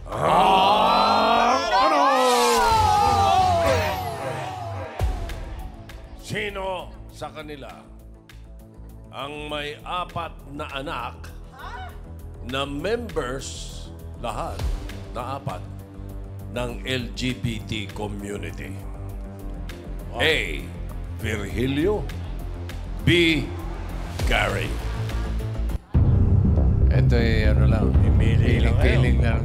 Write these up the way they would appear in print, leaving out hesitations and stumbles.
Ano? Sino sa kanila ang may 4 na anak na members lahat na 4 ng LGBT community? A. Virgilio. B. Gary. Ito ay ano lang. Feeling lang.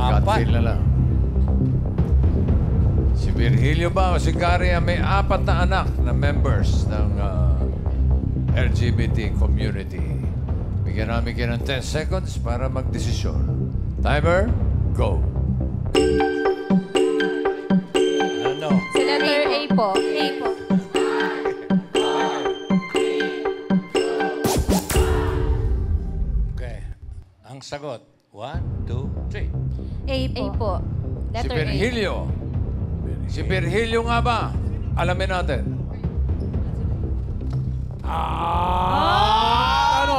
God feel na lang. Si Virgilio ba o si Gary may 4 na anak na members ng LGBT community. Bigyan namin kayo ng 10 seconds para magdesisyon. Timer, go. Ano? Sa letter A po. A po. Okay. Ang sagot. 1, 2, 3. A po. Si Letter A. Virgilio. Si Virgilio nga ba? Alamin natin. Ano?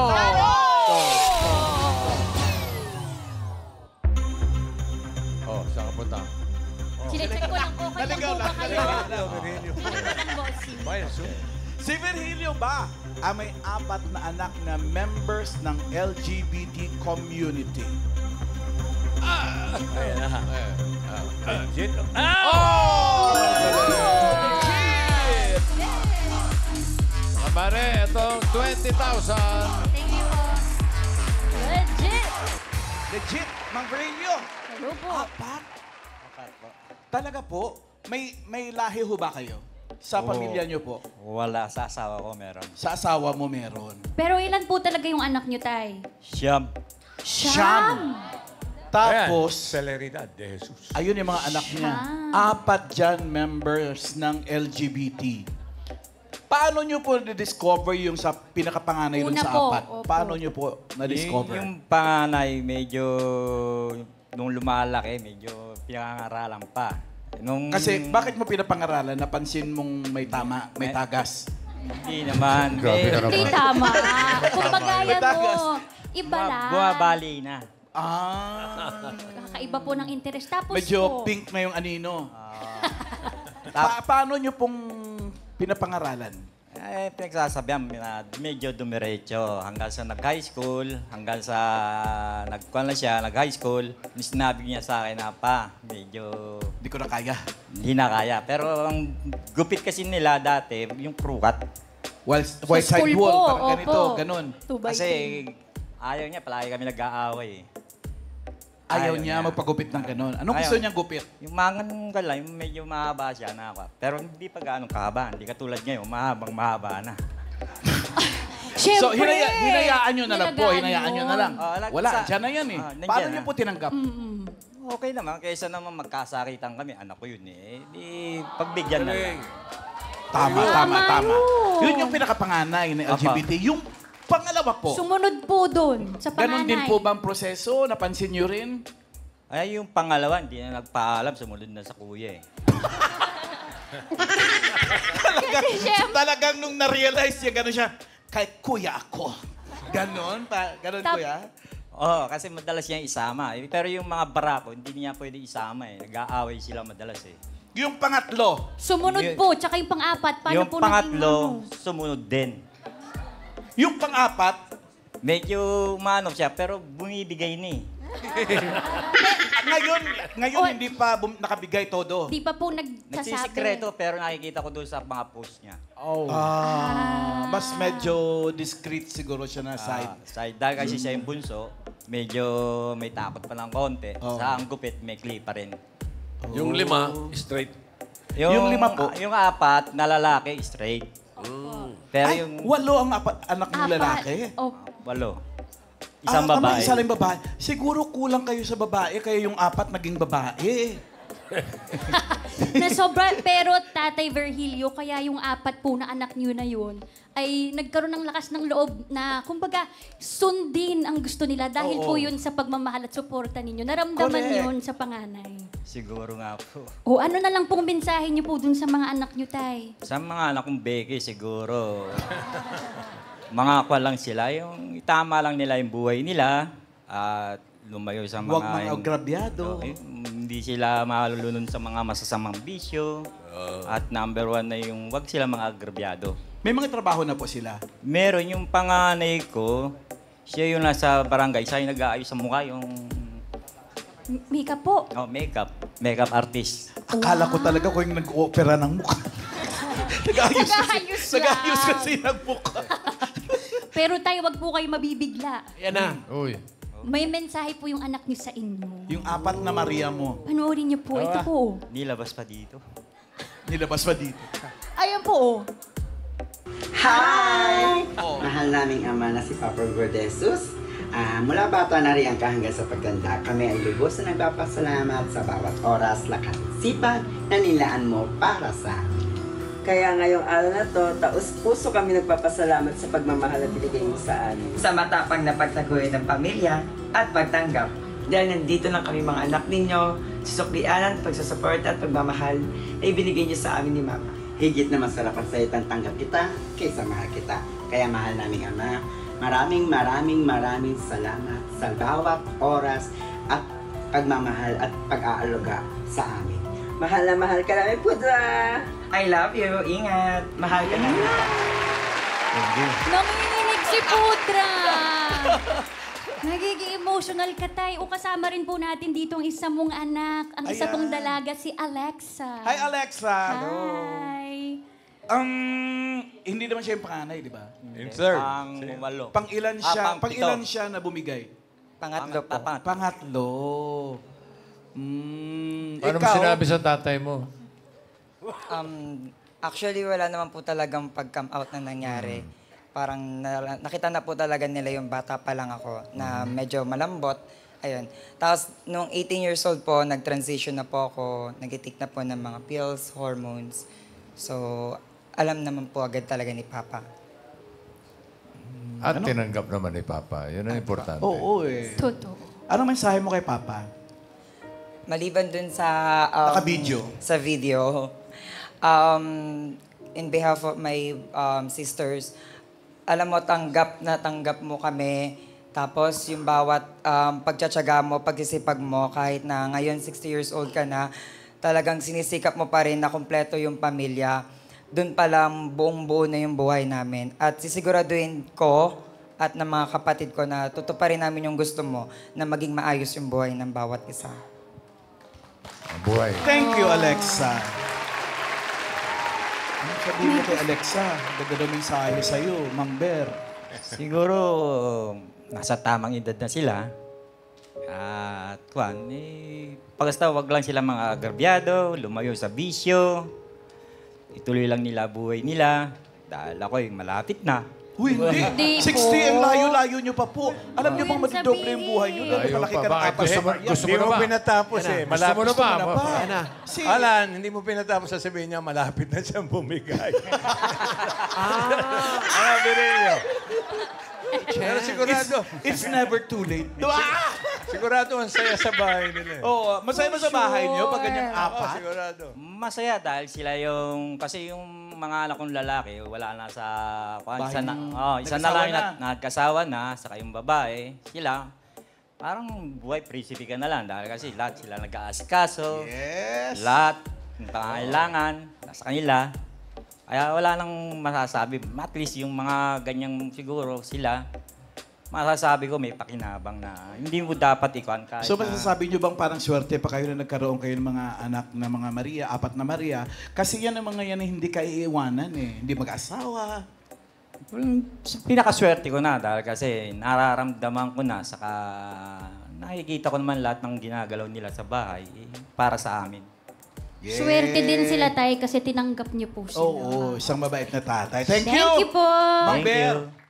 Oh, saan ka punta? Sinecheck ko lang po kayo po ba kayo? Si Virgilio ba ang may 4 na anak na members ng LGBT community? Ayan na. Legit. Kamare, itong 20,000. Thank you po. Legit. Legit, Mang Virgilio. Hello po. 4? Talaga po? May lahi ho ba kayo? Sa pamilya niyo po? Wala, sa asawa ko meron. Sa asawa mo meron? Pero ilan po talaga yung anak niyo, Tay? Siyam. Siyam. Tapos, Celeridad de Jesus. ayun yung mga anak niya. 4 dyan members ng LGBT. Paano nyo po na-discover yung sa pinakapanganay dun Una sa po, 4? opo. Paano nyo po na-discover? Yung panganay, medyo, nung lumalaki, medyo pinangaralan pa. Nung, Kasi bakit mo pinapangaralan? Napansin mong may tama, may tagas. Hindi naman. Grabe ka Hindi naman. tama. Kumbaga yan Matagas. mo. Iba lang. Bumabali na. Kakaiba po ng interest. Tapos Medyo po, pink na yung anino. Paano nyo pong pinapangaralan? Pinagsasabihan na medyo dumiretso hanggang sa nag-high school, hanggang sa nagkuhan na siya, nag-high school. Sinabi niya sa akin na medyo Hindi ko na kaya. hindi na kaya. Pero ang gupit kasi nila dati, yung krukat. White school side wall, po, parang ganito, opo. ganun. 2 by Kasi 3. ayaw niya, palagi kami nag-aaway. Ayaw niya magpagupit ng ganun. Anong gusto niyang gupit? Yung mga gala, yung medyo mahaba siya na ako. Pero hindi pa gaano kahaba. Hindi katulad ngayon, mahaba na. Siyempre! So, hinayaan nyo na lang po. Nilagaan Hinayaan nyo yun. na lang. Wala, sa- dyan na yan eh. nandiyan Paano na. nyo po tinanggap? Okay naman, kaysa naman magkasakitan kami. Anak ko yun eh. Di pagbigyan na lang. Tama. yun. Yun yung pinakapanganay ng LGBT. Yung pangalawa po, Sumunod po doon sa panganay. ganun din po ba ang proseso? Napansin nyo rin? Ay, yung pangalawa, hindi na nagpaalam. Sumunod na sa kuya eh. Kasi siyempre, Talagang nung na-realize niya, gano'n siya, kay kuya ako. Ganon pa? Ganon Tap- kuya? Oo, kasi madalas niya isama. Pero yung mga barako, hindi niya pwede isama eh. Nag-aaway sila madalas eh. Yung pangatlo, sumunod po. Tsaka yung pang-apat. Paano yung po pangatlo, naging sumunod din. yung pang-apat, Medyo umano siya, pero bumibigay ni. ngayon hindi pa nakabigay todo. Di pa po nagsasabi. Nagsisikreto, pero nakikita ko doon sa mga post niya. Mas medyo discreet siguro siya na side. Side. Dahil kasi siya yung bunso, medyo may takot pa ng konti. Oo. Sa ang gupit, may pa rin. Yung 5, straight. Yung 5 po? Yung 4, na lalaki, straight. Pero Ay, yung 8 ang anak ng lalaki. Oh, 8. Isang babae. Isa lang babae. Siguro kulang kayo sa babae, kaya yung 4 naging babae. na sobra, pero Tatay Virgilio, kaya yung 4 po na anak niyo na yun, ay nagkaroon ng lakas ng loob na, kumbaga, sundin ang gusto nila dahil Oo. po yun sa pagmamahal at suporta ninyo. Naramdaman Correct. yun sa panganay. Siguro nga po. O ano na lang pong mensahe niyo po dun sa mga anak niyo, Tay? Sa mga anak kong beke, siguro, mga kwan lang sila. Yung itama lang nila yung buhay nila At lumayo sa mga... Huwag mga agrabyado. Hindi sila malulunod sa mga masasamang bisyo. At number 1 na yung huwag sila mga agrabyado. May mga trabaho na po sila. Meron yung panganay ko, siya yung nasa barangay, siya yung nag-aayos sa mukha, yung Makeup po. makeup artist. Akala ko talaga ko yung nag-opera ng mukha. Nag-ayos Nag-aayos lang. kasi ng mukha. Pero tayo, wag po kayo mabibigla. Yan na. Uy. May mensahe po yung anak niyo sa inyo. Yung 4 na Maria mo, Panoorin niyo po. Ito po. Nilabas pa dito. nilabas pa dito. Ayan po. Hi! Mahal naming ama na si Papa Gordesus. Mula bata na rin hanggang sa pagtanda, kami ay lubos na nagpapasalamat sa bawat oras, lakas, sipag na nilaan mo para sa amin. Kaya ngayong araw na to, taos-puso kami nagpapasalamat sa pagmamahal na binigay mo sa amin. Sa matapang na pagtaguhin ng pamilya at pagtanggap. Dahil nandito lang kami mga anak ninyo, susuklianan, pagsusuporta at pagmamahal na ibinigay niyo sa amin ni Mama. Higit na masarap ang salitang tanggap kita kaysa mahal kita. Kaya mahal naming ama, maraming salamat sa bawat oras at pagmamahal at pag-aalaga sa amin. Mahal na mahal ka namin, Pudra! I love you. Ingat. Mahal ka namin. Nanginginig si Putra. Nagiging emotional ka, Tay. O kasama rin po natin dito ang isa mong anak. Ang isa Ayan. pong dalaga, si Alexa. Hi, Alexa. Hi. Hindi naman siya yung panganay, di ba? Pang-walo. Pang-ilan siya, pang-pito. pang-ilan siya na bumigay? Pangatlo po. Pangatlo. Paano mo Ikaw, sinabi sa tatay mo? Actually, wala naman po talagang pag-come out na nangyari. Parang nakita na po talaga nila yung bata pa lang ako na medyo malambot. Ayun. Tapos, nung 18 years old po, nag-transition na po ako. Nag-take na po ng mga pills, hormones. So, alam naman po agad talaga ni Papa. At tinanggap naman ni Papa. Yun ang importante. Oo eh. Totoo. Anong mensahe mo kay Papa? Maliban dun sa... Naka-video. Sa video. In behalf of my sisters, alam mo, tanggap mo kami. Tapos yung bawat pagtsatsaga mo, pagsisipag mo, kahit na ngayon 60 years old ka na, talagang sinisikap mo pa rin na kumpleto yung pamilya. Doon pa lang buong-buo na yung buhay namin. At sisiguraduhin ko at ng mga kapatid ko na tutuparin namin yung gusto mo na maging maayos yung buhay ng bawat isa. Ang buhay. Thank you, Alexa. Ano sabihin mo kay Alexa? Ganda daw mensahe sa'yo, Mang Ber. Siguro, nasa tamang edad na sila. At, pagkasta wag lang sila mga agrabyado, lumayo sa bisyo. Ituloy lang nila buhay nila. Dahil ako'y malapit na. Uy, hindi. Hindi 60, po. ang layo-layo nyo pa po. Alam nyo bang Yan madidoble yung buhay nyo? Dahil Ayaw malaki pa. ka ng Bakit? 4 na Maria. Gusto mo Hindi na mo ba? pinatapos eh. Gusto mo na ba? Ayan na. Si, Alan, hindi mo pinatapos sasabihin niya, malapit na siyang bumigay. Birelio. Pero sigurado, it's never too late. sigurado ang saya sa bahay nila. Oo, masaya ba sa bahay nyo pag ganyang Oo, 4? sigurado. Masaya dahil sila yung, kasi yung mga anak kong lalaki, wala na sa, isa na, isa na lang yung nagkasawa na, saka yung babae, sila, parang buhay prinsipe ka na lang dahil kasi lahat sila nag-aasikaso, Yes. lahat ng pangangailangan, nasa kanila. Kaya wala nang masasabi. At least yung mga ganyang siguro sila, masasabi ko may pakinabang na hindi mo dapat ikuan kahit So, na... masasabi nyo bang parang swerte pa kayo na nagkaroon kayo ng mga anak na mga Maria, 4 na Maria? Kasi yan ang mga yan na hindi ka iiwanan eh. Hindi mag-asawa. Pinakaswerte ko na dahil kasi nararamdaman ko na saka nakikita ko naman lahat ng ginagalaw nila sa bahay para sa amin. Yes. Swerte din sila, Tay, kasi tinanggap niyo po sila. Oo, isang mabait na tatay. Thank Thank you po. Mang Thank Ber. you.